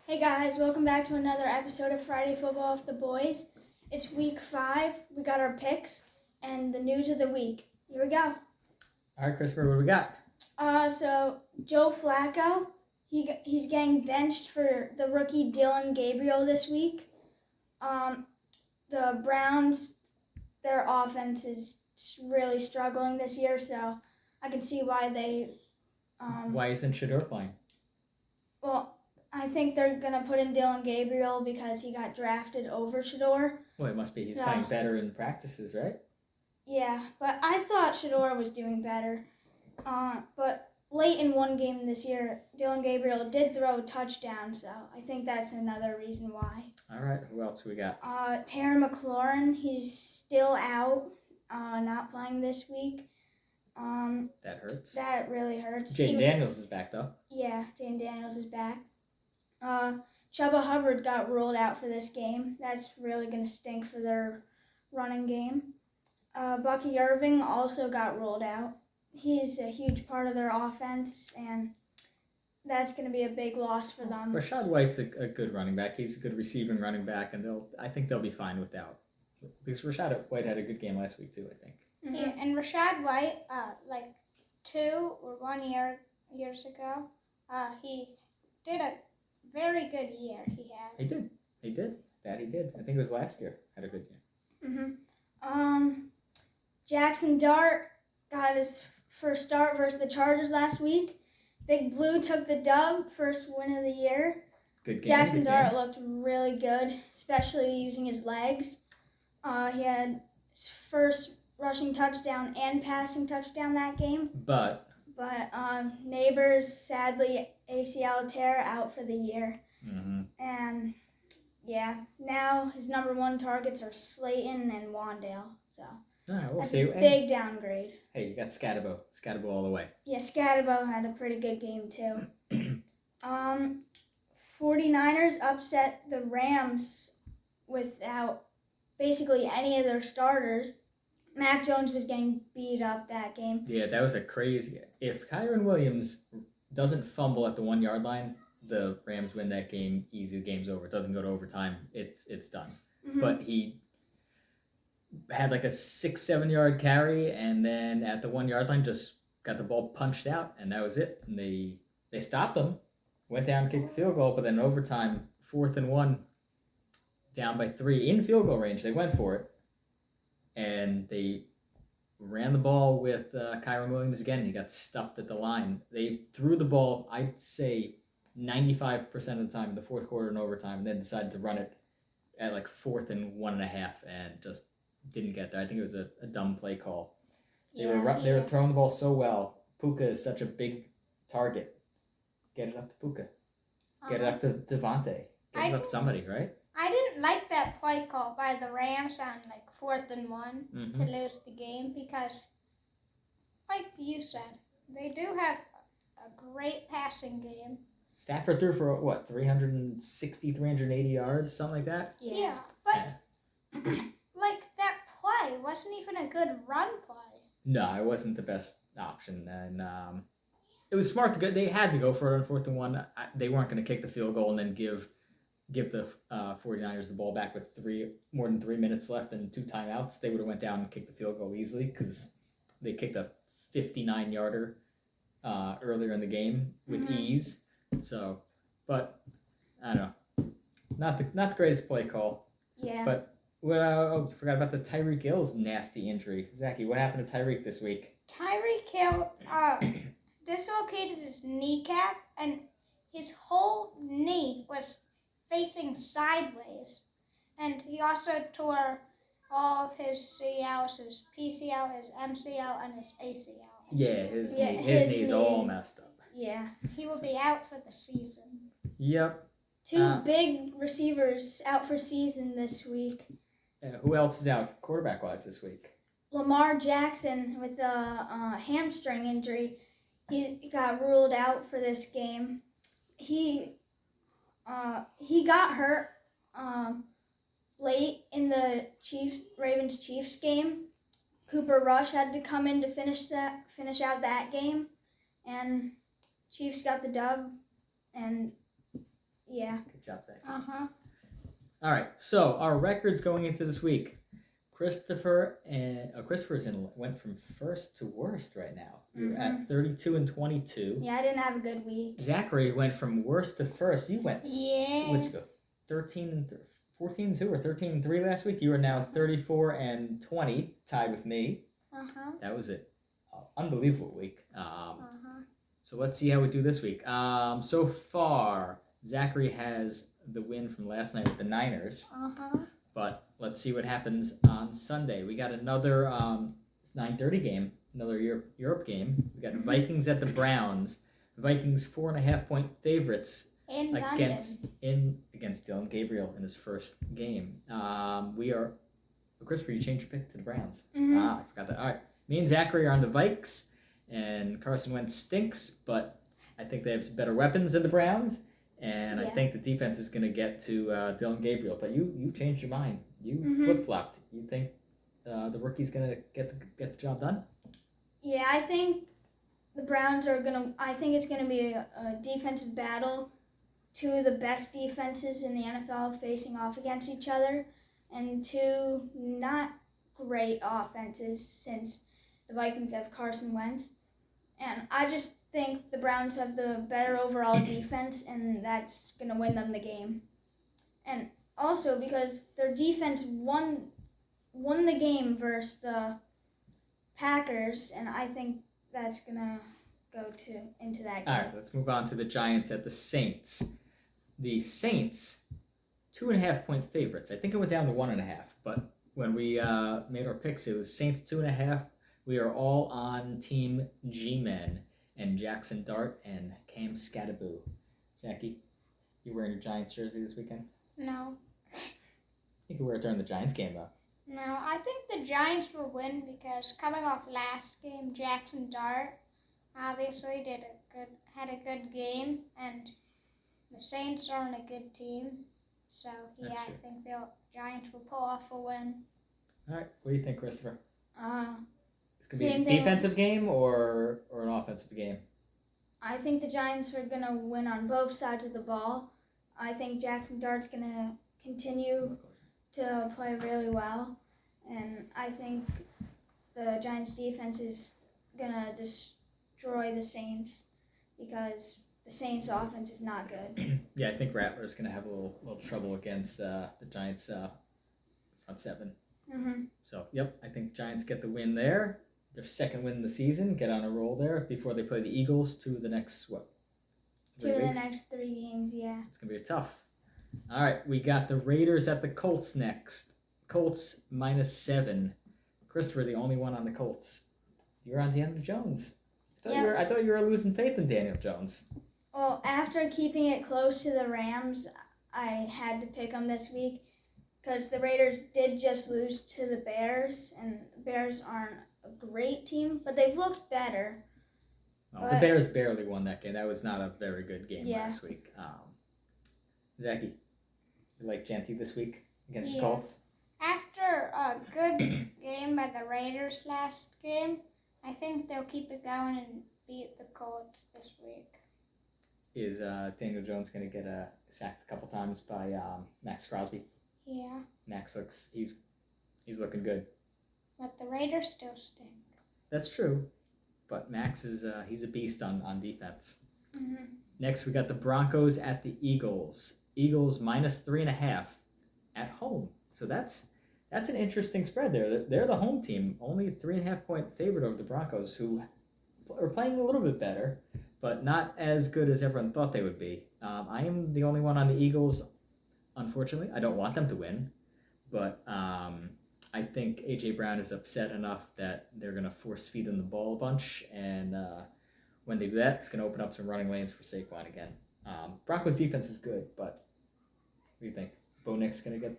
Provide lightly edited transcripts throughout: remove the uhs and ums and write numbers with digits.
Hey guys, welcome back to another episode of Friday Football with the Boys. It's week 5. We got our picks and the news of the week. Here we go. All right, Christopher, what do we got? So Joe Flacco, he's getting benched for the rookie Dylan Gabriel this week. The Browns, their offense is really struggling this year, so I can see why they. Why isn't Shador playing? Well, I think they're going to put in Dylan Gabriel because he got drafted over Shador. Well, it must be he's playing better in practices, right? Yeah, but I thought Shador was doing better. But late in one game this year, Dylan Gabriel did throw a touchdown, so I think that's another reason why. All right, who else we got? Terry McLaurin, he's still out, not playing this week. That hurts. That really hurts. Jaden Daniels is back, though. Yeah, Jaden Daniels is back. Chuba Hubbard got ruled out for this game. That's really going to stink for their running game. Bucky Irving also got ruled out. He's a huge part of their offense, and that's going to be a big loss for them. Rachaad White's a good running back. He's a good receiving running back, and I think they'll be fine without. Because Rachaad White had a good game last week, too, I think. Mm-hmm. Yeah, and Rachaad White, like 2 or 1 years ago, he did a very good year. He did. That he did. I think it was last year. Had a good year. Jackson Dart got his first start versus the Chargers last week. Big Blue took the dub, first win of the year. Good game. Jackson Dart looked really good, especially using his legs. He had his first rushing touchdown and passing touchdown that game. But Neighbors, sadly, ACL tear, out for the year. Mm-hmm. And, yeah, now his number 1 targets are Slayton and Wandale. So all right, we'll that's see. A big downgrade. Hey, you got Scatabo. Scatabo all the way. Yeah, Scatabo had a pretty good game, too. 49ers upset the Rams without basically any of their starters. Mac Jones was getting beat up that game. Yeah, that was a crazy. If Kyren Williams doesn't fumble at the 1 yard line, the Rams win that game easy. The game's over. It doesn't go to overtime. It's done. Mm-hmm. But he had like a 6-7 yard carry, and then at the 1 yard line just got the ball punched out, and that was it. And they stopped them, went down, kicked the field goal, but then overtime, 4th and 1, down by 3 in field goal range. They went for it, and they ran the ball with Kyren Williams again. He got stuffed at the line. They threw the ball, I'd say, 95% of the time in the fourth quarter and overtime, and then decided to run it at like 4th and 1.5, and just didn't get there. I think it was a dumb play call. They were throwing the ball so well. Puka is such a big target. Get it up to Puka. Get it up to Devontae. Get it up to somebody, right? I didn't like that play call by the Rams on like 4th and 1 Mm-hmm. to lose the game because, like you said, they do have a great passing game. Stafford threw for, 360, 380 yards, something like that? Yeah, but like that play wasn't even a good run play. No, it wasn't the best option. And it was smart to go. They had to go for it on 4th and 1. They weren't going to kick the field goal and then give the 49ers the ball back with more than 3 minutes left and 2 timeouts. They would have went down and kicked the field goal easily because they kicked a 59-yarder earlier in the game with ease. So, but I don't know, not the greatest play call. Yeah. But forgot about the Tyreek Hill's nasty injury. Zachy, what happened to Tyreek this week? Tyreek Hill dislocated his kneecap, and his whole knee was facing sideways. And he also tore all of his CLs, his PCL, his MCL, and his ACL. Yeah, his knee's all messed up. Yeah. He will be out for the season. Yep. 2 big receivers out for season this week. Who else is out quarterback-wise this week? Lamar Jackson with a hamstring injury. He got ruled out for this game. He got hurt late in the Ravens-Chiefs game. Cooper Rush had to come in to finish out that game, and Chiefs got the dub. And yeah. Good job, Zach. Uh-huh. All right, so our records going into this week. Christopher's went from first to worst right now. You're at 32 and 22. Yeah, I didn't have a good week. Zachary went from worst to first. You went. Yeah. What'd you go? 14 and 2 or 13 and 3 last week. You are now 34 and 20, tied with me. Uh-huh. That was it. Unbelievable week. Uh-huh. So let's see how we do this week. So far, Zachary has the win from last night with the Niners. Uh-huh. But let's see what happens on Sunday. We got another 9:30 game, another Europe game. We got Vikings at the Browns. Vikings 4.5-point favorites In against Dylan Gabriel in his first game. Christopher, you changed your pick to the Browns. Mhm. I forgot that. All right, me and Zachary are on the Vikes, and Carson Wentz stinks, but I think they have some better weapons than the Browns. And I Yeah. think the defense is going to get to Dylan Gabriel. But you changed your mind. You Mhm. flip-flopped. You think the rookie's going to get the job done? Yeah, I think the Browns are I think it's gonna be a defensive battle. Two of the best defenses in the NFL facing off against each other, and two not great offenses since the Vikings have Carson Wentz. And I just think the Browns have the better overall defense, and that's going to win them the game. And also because their defense won the game versus the Packers, and I think that's going to go into that game. All right, let's move on to the Giants at the Saints. The Saints, 2.5-point favorites. I think it went down to 1.5, but when we made our picks, it was Saints 2.5. We are all on Team G-Men and Jackson Dart and Cam Scattaboo. Zachy, you wearing your Giants jersey this weekend? No. You can wear it during the Giants game, though. No, I think the Giants will win because coming off last game, Jackson Dart obviously had a good game, and the Saints aren't a good team. So yeah, That's I true. think the Giants will pull off a win. All right, what do you think, Christopher? It's going to be Same a thing. defensive game or an offensive game? I think the Giants are going to win on both sides of the ball. I think Jackson Dart's going to continue to play really well, and I think the Giants defense is going to destroy the Saints because the Saints offense is not good. Yeah, I think Rattler's going to have a little trouble against the Giants front seven. Mm-hmm. So, yep, I think Giants get the win there. Their second win of the season, get on a roll there before they play the Eagles to the next, 3 The weeks? next 3 games, yeah. It's going to be tough. All right, we got the Raiders at the Colts next. Colts -7. Christopher, the only one on the Colts. You're on Daniel Jones. I thought you were losing faith in Daniel Jones. Well, after keeping it close to the Rams, I had to pick them this week because the Raiders did just lose to the Bears, and the Bears aren't a great team, but they've looked better. Well, the Bears barely won that game. That was not a very good game Yeah. last week. Zachy, you like Genty this week against the Yeah. Colts? After a good game by the Raiders last game, I think they'll keep it going and beat the Colts this week. Is Daniel Jones going to get sacked a couple times by Max Crosby? Yeah, Max he's looking good. but the Raiders still stink. That's true, but Max is he's a beast on defense. Mm-hmm. Next, we got the Broncos at the Eagles. Eagles -3.5 at home. So that's an interesting spread there. They're the home team, only 3.5-point favorite over the Broncos, who are playing a little bit better, but not as good as everyone thought they would be. I am the only one on the Eagles, unfortunately. I don't want them to win, but I think A.J. Brown is upset enough that they're going to force feed him the ball a bunch, and when they do that, it's going to open up some running lanes for Saquon again. Broncos defense is good, but what do you think? Bo Nix going to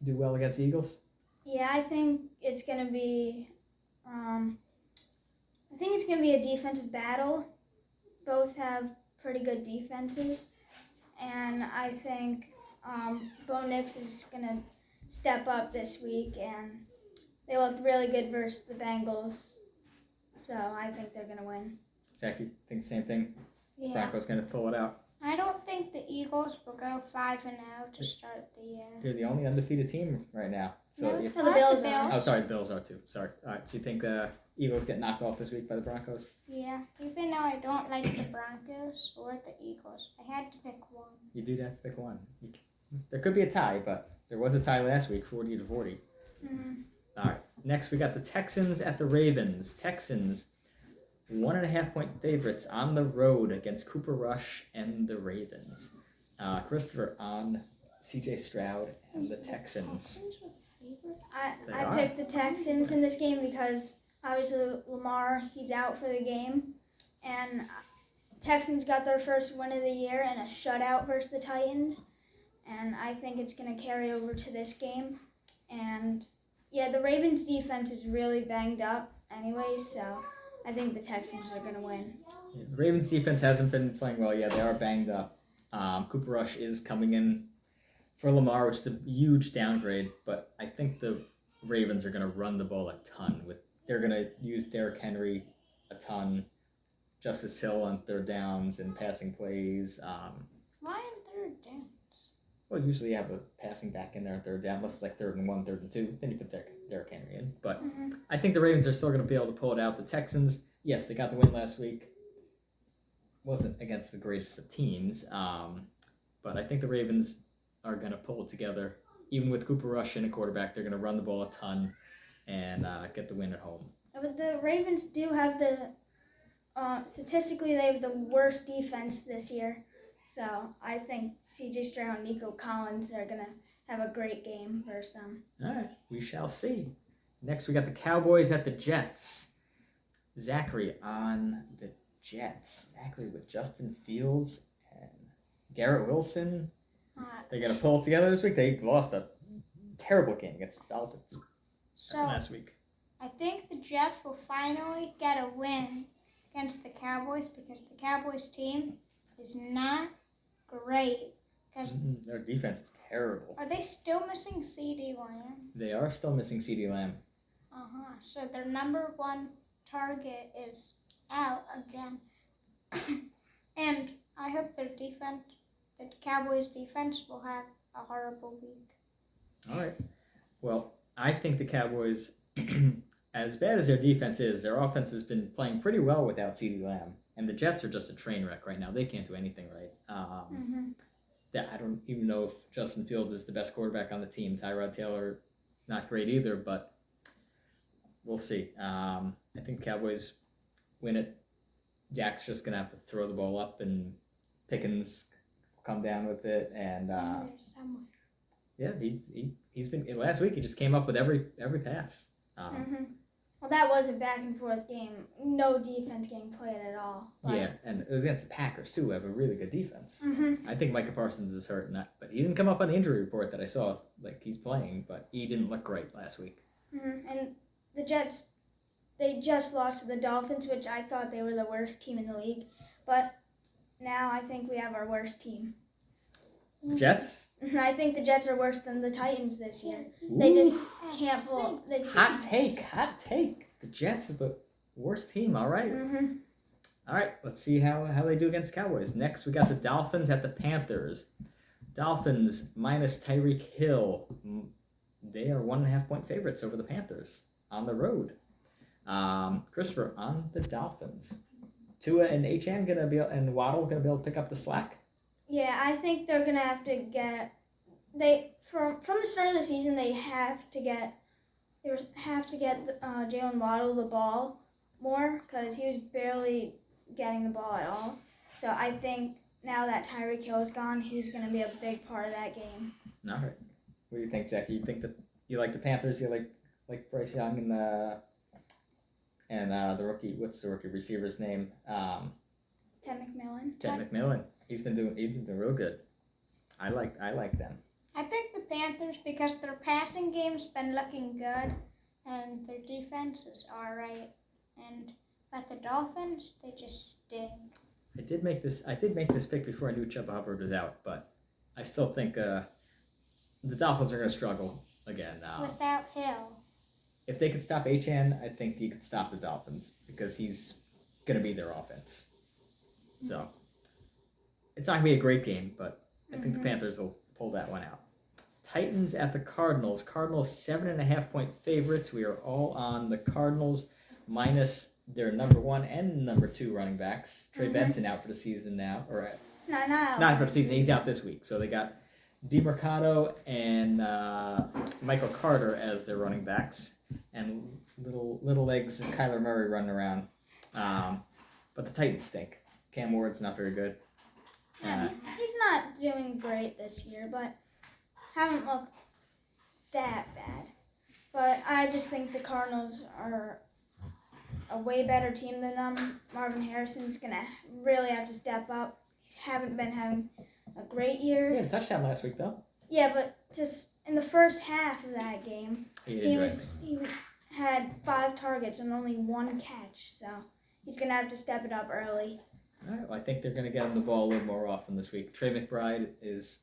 do well against the Eagles? Yeah, I think it's going to be a defensive battle. Both have pretty good defenses, and I think Bo Nix is going to step up this week, and they looked really good versus the Bengals, so I think they're going to win. Zach, you think the same thing? Yeah. Broncos going to pull it out? I don't think the Eagles will go 5-0 to start the year. They're the only undefeated team right now. So No, if, No, the Bills are. oh, sorry, the Bills are too. Sorry. All right. So you think Eagles get knocked off this week by the Broncos? Yeah, even though I don't like the Broncos or the Eagles, I had to pick one. You do have to pick one. There could be a tie, but there was a tie last week, 40-40. Mm-hmm. All right. Next, we got the Texans at the Ravens. Texans, 1.5-point favorites on the road against Cooper Rush and the Ravens. Christopher on C.J. Stroud and the Texans. Texans were the favorite? They I are. picked the Texans in this game because obviously Lamar, he's out for the game. And Texans got their first win of the year in a shutout versus the Titans. And I think it's going to carry over to this game. And yeah, the Ravens defense is really banged up anyway, so I think the Texans are going to win. Yeah, the Ravens defense hasn't been playing well. Yeah, they are banged up. Cooper Rush is coming in for Lamar, which is a huge downgrade, but I think the Ravens are going to run the ball a ton. They're going to use Derrick Henry a ton, Justice Hill on third downs and passing plays. Why in third down? Well, usually you have a passing back in there on third down, unless it's like 3rd and 1, 3rd and 2. Then you put Derrick Henry in. But Mm-hmm. I think the Ravens are still going to be able to pull it out. The Texans, yes, they got the win last week. Wasn't against the greatest of teams, but I think the Ravens are going to pull it together. Even with Cooper Rush and a quarterback, they're going to run the ball a ton and get the win at home. But the Ravens do have statistically, they have the worst defense this year. So I think C.J. Stroud and Nico Collins are going to have a great game versus them. All right, we shall see. Next, we got the Cowboys at the Jets. Zachary on the Jets. Zachary with Justin Fields and Garrett Wilson. They're going to pull it together this week. They lost a terrible game against the Dolphins last week. I think the Jets will finally get a win against the Cowboys because the Cowboys team is not great. Their defense is terrible. Are they still missing C.D. Lamb? They are still missing C.D. Lamb. So their number one target is out again. And I hope the Cowboys defense will have a horrible week. All right. Well, I think the Cowboys, as bad as their defense is, their offense has been playing pretty well without C.D. Lamb. And the Jets are just a train wreck right now. They can't do anything right. I don't even know if Justin Fields is the best quarterback on the team. Tyrod Taylor is not great either, but we'll see. I think Cowboys win it. Dak's just going to have to throw the ball up, and Pickens will come down with it. And yeah, he's been last week. He just came up with every pass. Well, that was a back and forth game. No defense getting played at all. But, Yeah, and it was against the Packers too, who have a really good defense. Mm-hmm. I think Micah Parsons is hurt, but he didn't come up on the injury report that I saw. Like, he's playing, but he didn't look great last week. And the Jets, they just lost to the Dolphins, which I thought they were the worst team in the league. But now I think we have our worst team. Jets? I think the Jets are worse than the Titans this year. Ooh. They just can't pull. They just Hot take. The Jets is the worst team. All right. Mm-hmm. All right. Let's see how they do against Cowboys. Next, we got the Dolphins at the Panthers. Dolphins minus Tyreek Hill. They are 1.5-point favorites over the Panthers on the road. Christopher on the Dolphins. Tua and Achane and Waddle gonna be able to pick up the slack. Yeah, I think they're gonna have to get. From the start of the season, they have to get Jalen Waddle the ball more because he was barely getting the ball at all. So I think now that Tyreek Hill is gone, he's gonna be a big part of that game. All right. What do you think, Zach? You think that you like the Panthers? You like Bryce Young and the rookie? What's the rookie receiver's name? Ted McMillan. Ted McMillan. He's been doing real good. I like them. I picked the Panthers because their passing game's been looking good, and their defense is all right. But the Dolphins, they just stink. I did make this pick before I knew Chuba Hubbard was out, but I still think the Dolphins are going to struggle again. Without Hill. If they could stop Achane, I think he could stop the Dolphins because he's going to be their offense. So it's not gonna be a great game, but I think the Mhm. Panthers will pull that one out. Titans at the Cardinals. Cardinals 7.5-point favorites. We are all on the Cardinals minus their number 1 and number 2 running backs. Trey Mhm. Benson out for the season now, or Not not for the season. He's out this week. So they got DeMarcado and Michael Carter as their running backs, and little legs Kyler Murray running around. But the Titans stink. Cam Ward's not very good. Yeah, he's not doing great this year, but haven't looked that bad. But I just think the Cardinals are a way better team than them. Marvin Harrison's gonna really have to step up. Haven't been having a great He year. had a touchdown last week though. Yeah, but just in the first half of that game, He had 5 targets and only 1 catch. So he's gonna have to step it up early. All right, well, I think they're going to get him the ball a little more often this week. Trey McBride is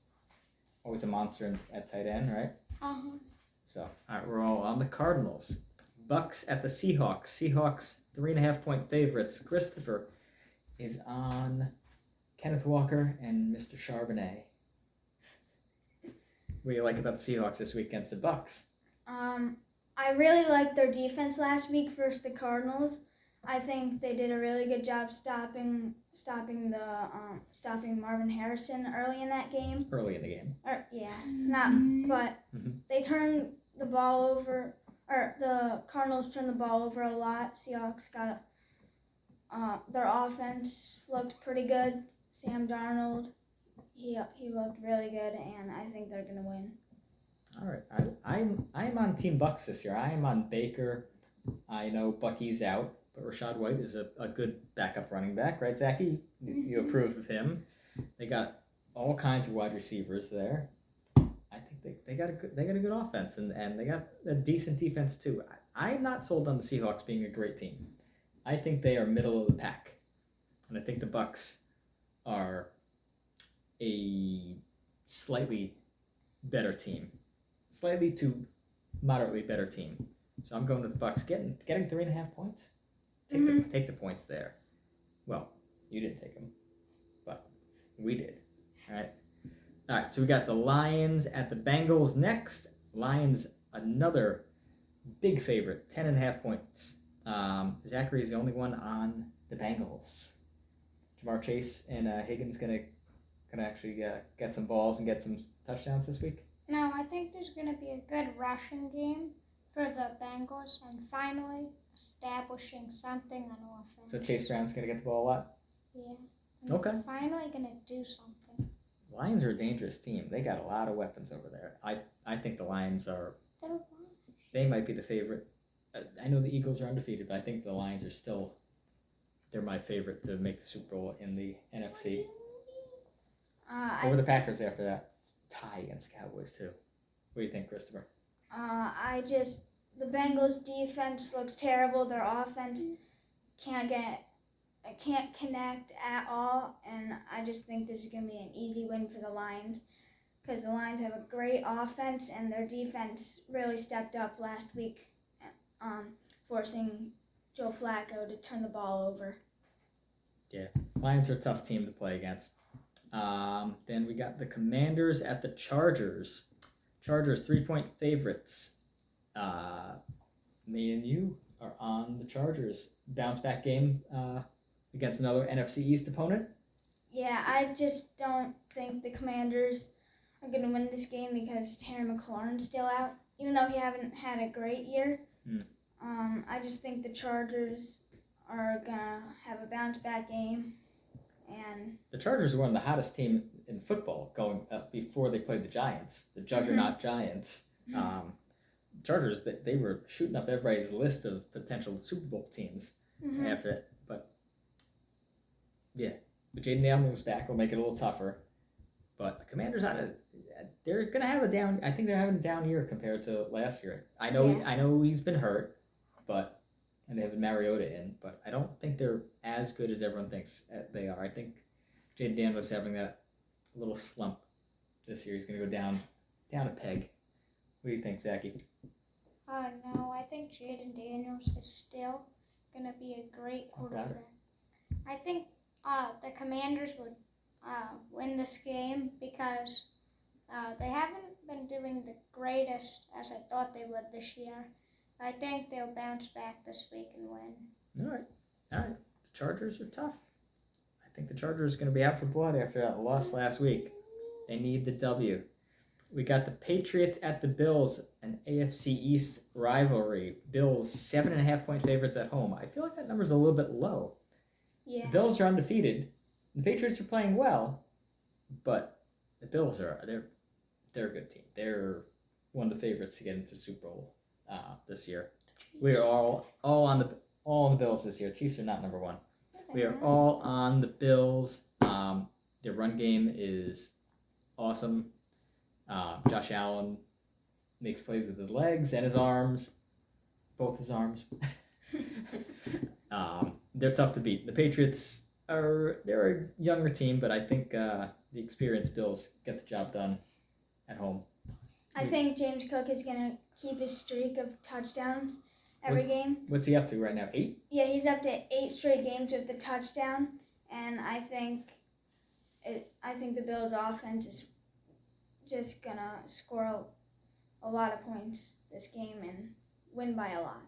always a monster at tight end, right? Uh-huh. So, all right, we're all on the Cardinals. Bucks at the Seahawks. Seahawks 3.5-point favorites. Christopher is on Kenneth Walker and Mr. Charbonnet. What do you like about the Seahawks this week against the Bucks? I really liked their defense last week versus the Cardinals. I think they did a really good job stopping Marvin Harrison early in that game. Early in the game. But Mhm. they turned the ball over, or the Cardinals turned the ball over a lot. Seahawks got their offense looked pretty good. Sam Darnold, he looked really good, and I think they're gonna win. All right, I'm on Team Bucks this year. I am on Baker. I know Bucky's out, but Rachaad White is a good backup running back, right, Zachy? You approve of him. They got all kinds of wide receivers there. I think they got a good offense, and they got a decent defense too. I'm not sold on the Seahawks being a great team. I think they are middle of the pack, and I think the Bucks are a slightly better team, slightly to moderately better team. So I'm going with the Bucks getting 3.5 points. Take the points there. Well, you didn't take them, but we did. All right. So we got the Lions at the Bengals next. Lions, another big favorite, 10.5 points. Zachary is the only one on the Bengals. Jamar Chase and Higgins gonna actually get some balls and get some touchdowns this week. No, I think there's going to be a good rushing game for the Bengals and finally establishing something on offense. So Chase Brown's going to get the ball a lot? Yeah. Okay. Finally going to do something. Lions are a dangerous team. They got a lot of weapons over there. I think the Lions they might be the favorite. I know the Eagles are undefeated, but I think the Lions are still, they're my favorite to make the Super Bowl in the NFC. Over the Packers after that. Tie against the Cowboys too. What do you think, Christopher? The Bengals defense looks terrible. Their offense can't connect at all, and I just think this is gonna be an easy win for the Lions because the Lions have a great offense and their defense really stepped up last week, forcing Joe Flacco to turn the ball over. Yeah, Lions are a tough team to play against. Then we got the Commanders at the Chargers. Chargers 3-point favorites. Me and you are on the Chargers. Bounce back game against another NFC East opponent. Yeah, I just don't think the Commanders are going to win this game because Terry McLaurin's still out, even though he haven't had a great year. I just think the Chargers are going to have a bounce back game. And the Chargers were one of the hottest teams in football going up before they played the Giants, the juggernaut Giants. Chargers, they were shooting up everybody's list of potential Super Bowl teams after it. But yeah, but Jaden Daniels was back will make it a little tougher. But the Commanders, they're gonna have a down. I think they're having a down year compared to last year. I know he's been hurt, and they have Mariota in, but I don't think they're as good as everyone thinks they are. I think Jaden Daniels is having that little slump this year. He's going to go down a peg. What do you think, Zachy? No, I think Jaden Daniels is still going to be a great quarterback. I think the Commanders would win this game because they haven't been doing the greatest as I thought they would this year. I think they'll bounce back this week and win. All right. The Chargers are tough. I think the Chargers are going to be out for blood after that loss last week. They need the W. We got the Patriots at the Bills, an AFC East rivalry. Bills 7.5-point favorites at home. I feel like that number's a little bit low. Yeah. The Bills are undefeated. The Patriots are playing well, but the Bills they're a good team. They're one of the favorites to get into the Super Bowl this year. We are all on the Bills this year. Chiefs are not number one. We are all on the Bills. Their run game is awesome. Josh Allen makes plays with his legs and his arms, both his arms. They're tough to beat. The Patriots they're a younger team, but I think the experienced Bills get the job done at home. I think James Cook is going to keep his streak of touchdowns every game. What's he up to right now? 8? Yeah, he's up to 8 straight games with the touchdown, and I think the Bills' offense is just going to score a lot of points this game and win by a lot.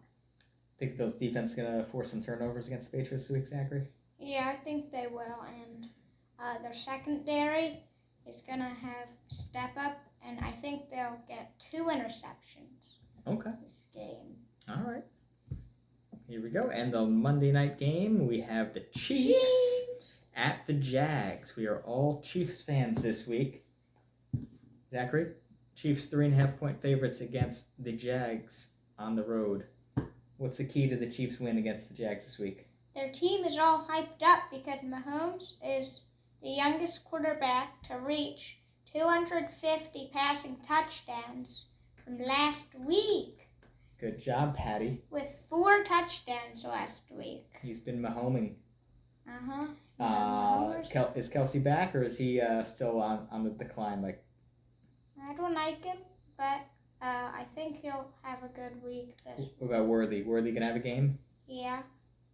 Think the Bills' defense is going to force some turnovers against the Patriots this week, Zachary? Yeah, I think they will, and their secondary is going to have step up, and I think they'll get 2 interceptions Okay. this game. All right. Here we go. And the Monday night game, we have the Chiefs at the Jags. We are all Chiefs fans this week. Zachary, Chiefs 3.5-point favorites against the Jags on the road. What's the key to the Chiefs win against the Jags this week? Their team is all hyped up because Mahomes is the youngest quarterback to reach 250 passing touchdowns from last week, Good job, Patty. with 4 touchdowns last week. He's been Mahoming. Uh-huh. Is Kelsey back, or is he still on the decline? Like, I don't like him, but I think he'll have a good week this. what about Worthy? Worthy gonna have a game? Yeah.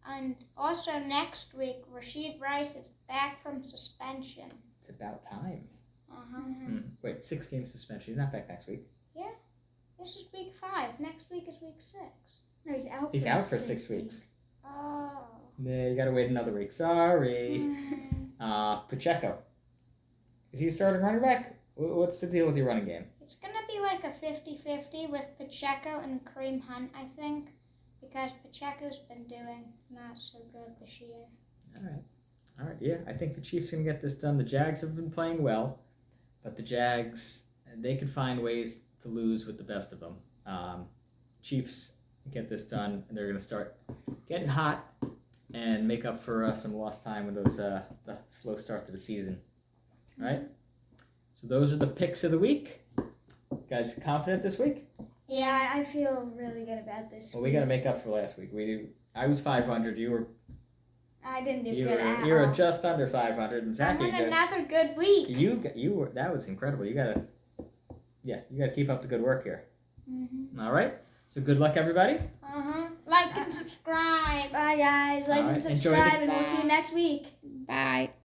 And also next week, Rashid Rice is back from suspension. It's about time. Uh-huh. Wait, 6-game suspension. He's not back next week. This is week 5. Next week is week 6. No, he's out. He's out for 6 weeks. Oh. Yeah, you gotta wait another week. Sorry. Mm. Pacheco. Is he a starting running back? What's the deal with your running game? It's going to be like a 50-50 with Pacheco and Kareem Hunt, I think, because Pacheco's been doing not so good this year. All right. Yeah, I think the Chiefs can get this done. The Jags have been playing well, but the Jags, they could find ways to lose with the best of them. Chiefs get this done, and they're going to start getting hot and make up for some lost time with those the slow start to the season. All right? So those are the picks of the week. Guys, confident this week? Yeah, I feel really good about this. Well, we got to make up for last week. I was 500. I didn't do You good were at you were all. just under 500, and I'm Zachary on just another good week. you were that was incredible. You gotta keep up the good work here. Mm-hmm. All right. So good luck, everybody. Like and subscribe. Bye, guys. Like All and right, enjoy the- subscribe, and we'll see you next week. Bye.